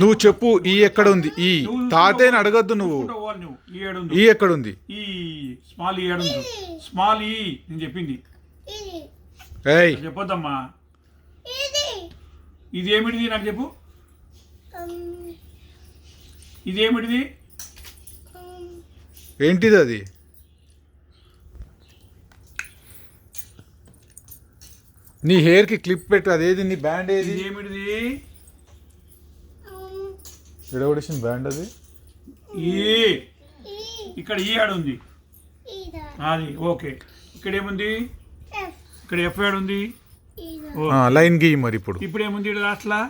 నువ్వు చెప్పు ఈ ఎక్కడ ఉంది ఈ తాతయ్యని అడగద్దు నువ్వు ఈ ఎక్కడ ఉంది ఈ స్మాల్ ఈ ఏడు స్మాల్ ఈ నేను చెప్పింది ఏయ్ చెప్పొద్దమ్మా ఇది ఏమిటిది నాకు చెప్పు ఇది ఏమిటిది ఏంటిది అది నీ హెయిర్ కి క్లిప్ పెట్టు అదేది నీ బ్యాండ్ ఏది ఇది ఏమిటిది ఎడవడేషన్ బ్యాండ్ అది ఈ ఇక్కడ ఈ ఆడు ఉంది అది ఓకే ఇక్కడ ఏముంది ఇక్కడ ఎఫ్ ఆడు ఉంది లైన్ గీ మరి ఇప్పుడు ఏముంది లాస్ట్లా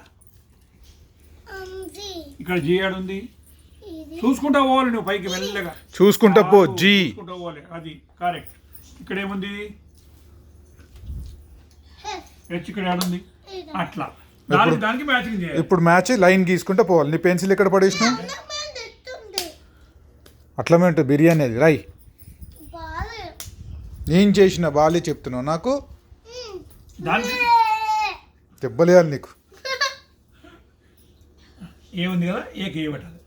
ఇక్కడ జీ ఆడు ఉంది చూసుకుంటా పోవాలి నువ్వు పైకి వెళ్ళగా చూసుకుంటా పో జీ చూసుకుంటా పోవాలి అది కరెక్ట్ ఇక్కడ ఏముంది హెచ్ ఇక్కడ ఆడుంది అట్లా దానికి మ్యాచింగ్ చేయాలి ఇప్పుడు మ్యాచ్ లైన్ గీసుకుంటా పోవాలి నీ పెన్సిల్ ఎక్కడ పడేసినావు అట్లా ఉంటుంది బిర్యానీ అది రై నేను చేసిన బాలే చెప్తున్నావు నాకు దానికి దెబ్బలేయాలి నీకు ఏముంది కదా ఏకి ఏ పెట్టాలి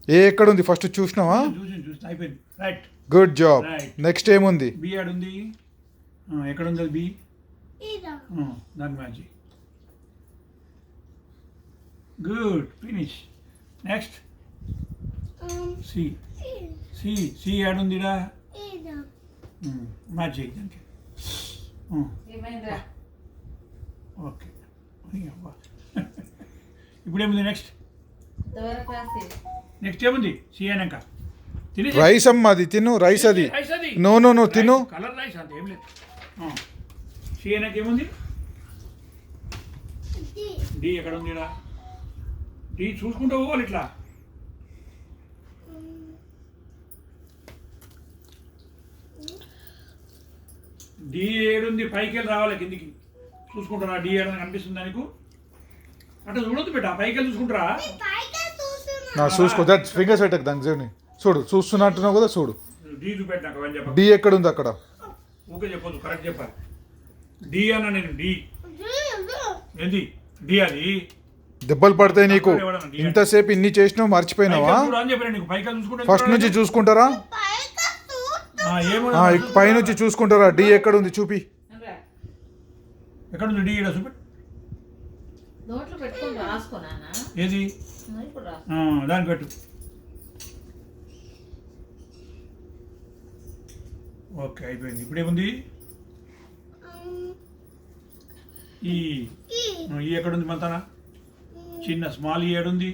ఏ ఎక్కడ ఉంది ఫస్ట్ చూసినావా చూసి అయిపోయింది రైట్ గుడ్ జాబ్ నెక్స్ట్ ఏముంది బి ఆడు ఉంది ఎక్కడ ఉంది అది బి దాని match good finish next C C C add ఉందిడా మ్యాచ్ చేయి దానికి ఓకే ఇప్పుడేముంది నెక్స్ట్ ఏముంది సి అయినాక రైస్ అమ్మ అది తిను రైస్ అది రైస్ అది నో నో నో తిను కలర్ రైస్ అంత ఏం లేదు సి అయినాక ఏముంది డి ఎక్కడ ఉంది డి చూసుకుంటూ పోవాలి ఇట్లా డి ఏడుంది పైకి వెళ్ళి రావాలి కిందికి చూసుకుంటారా డి ఏడు కనిపిస్తుంది నీకు అట్లా చూడొద్దు పెట్టా పైకి వెళ్ళి చూసుకుంటారా నా చూసుకో దట్ ఫింగర్స్ పెట్టకు దానికి చూడు చూడు చూస్తున్నట్టున్నావు కదా చూడు డి చూపెట్టినాక అని చెప్పాలి డి ఎక్కడ ఉంది అక్కడ ఓకే చెప్పొద్దు కరెక్ట్ చెప్పాలి డి అన్న నేను డి ఏంది డి అది దెబ్బలు పడతాయి నీకు ఇంతసేపు ఇన్ని చేసినావు మర్చిపోయినావా ఫస్ట్ నుంచి చూసుకుంటారా పైనుంచి చూసుకుంటారా డి ఎక్కడ ఉంది చూపి ఎక్కడ ఉంది డి చూపి ఏది దానికి పెట్టు ఓకే అయిపోయింది ఇప్పుడేముంది ఈ ఎక్కడ ఉంది మంతానా చిన్న స్మాల్ ఈ ఏడుంది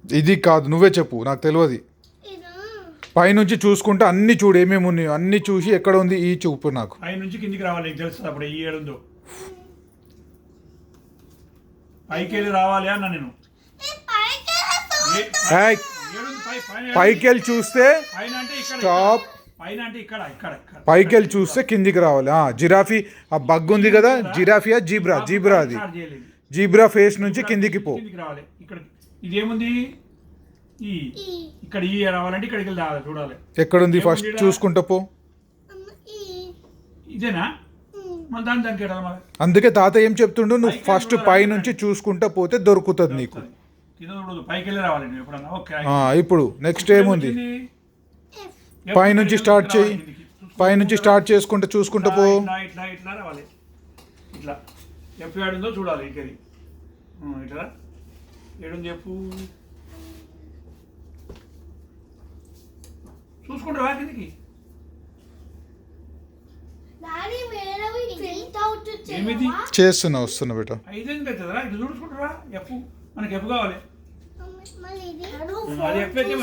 ఇది కాదు నువ్వే చెప్పు నాకు తెలియదు పైనుంచి చూసుకుంటే అన్ని చూడు ఏమేమి ఉన్నాయో అన్ని చూసి ఎక్కడ ఉంది ఈ చూపు నాకు పైనుంచి కిందికి రావాలి నీకు తెలుస్తుంది అప్పుడు ఈ ఏడుందో పైకి వెళ్ళి రావాలి అన్న నేను పైకి వెళ్ళి చూస్తే స్టాప్ పైన అంటే ఇక్కడ ఇక్కడ పైకి వెళ్ళి చూస్తే కిందికి రావాలి జిరాఫీ ఆ బగ్ ఉంది కదా జిరాఫియా జీబ్రా జీబ్రా అది జీబ్రా ఫేస్ నుంచి కిందికి పో రావాలి ఇక్కడ ఇదేముంది ఈ ఇక్కడ ఈ రావాలంటే ఇక్కడికి వెళ్ళి రావాలి చూడాలి ఎక్కడుంది ఫస్ట్ చూసుకుంటా పో ఇదేనా మన దానికి వెళ్ళాలి అందుకే తాత ఏం చెప్తుండు నువ్వు ఫస్ట్ పై నుంచి చూసుకుంటా పోతే దొరుకుతుంది నీకు పైకి వెళ్ళి రావాలి ఎప్పుడన్నా ఓకే ఇప్పుడు నెక్స్ట్ ఏముంది పైనుంచి స్టార్ట్ చేయి పైనుంచి స్టార్ట్ చేసుకుంటూ చూసుకుంటూ పో ఇట్లా ఇట్లా రావాలి ఇట్లా ఎఫ్ ఏడుందో చూడాలి ఇంకది ఇట్లా ఏడుంది చెప్పు చూసుకుంటారా కిందికి చేస్తున్నా వస్తున్నా బేట ఐదేంది పెద్దదా ఇట్లా చూసుకుంటారా ఎఫ్ మనకి ఎఫ్ కావాలి అది ఎఫ్ అయితే